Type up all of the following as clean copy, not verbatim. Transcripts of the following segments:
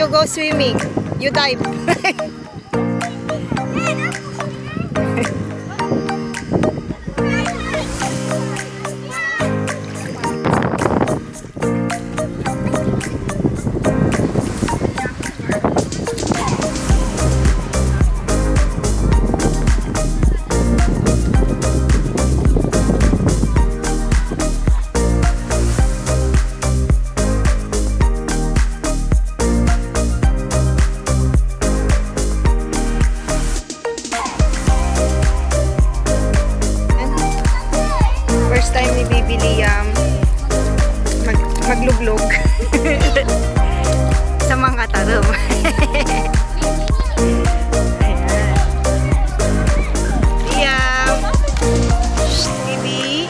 you go swimming, you dive. First time ni Baby Liam maglublog sa Mangatarem. Liam! Shh, baby!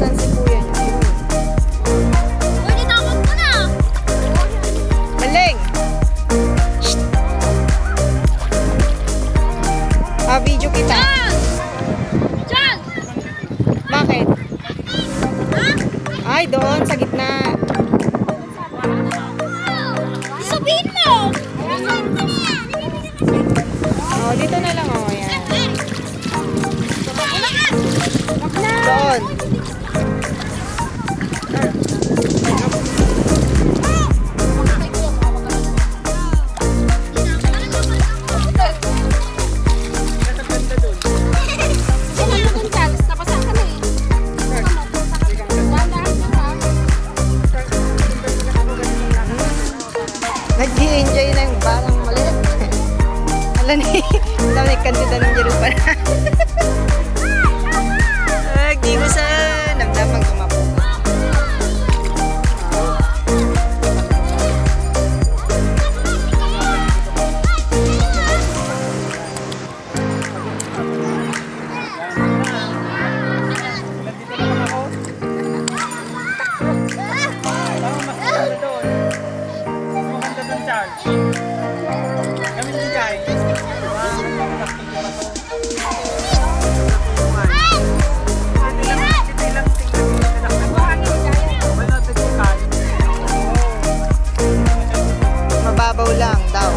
Saan si kuya niyo? Maling! Shh! Video kita. Bakit? Ay, doon, sa gitna. Sabihin mo! Oh, dito na lang, oh, yan. Doon. Nag-i-enjoy na yung barang maliit. Alam ni, alam ni kandida ng Jerupan. Di ko sa namdamang tumapo. Mababaw lang daw.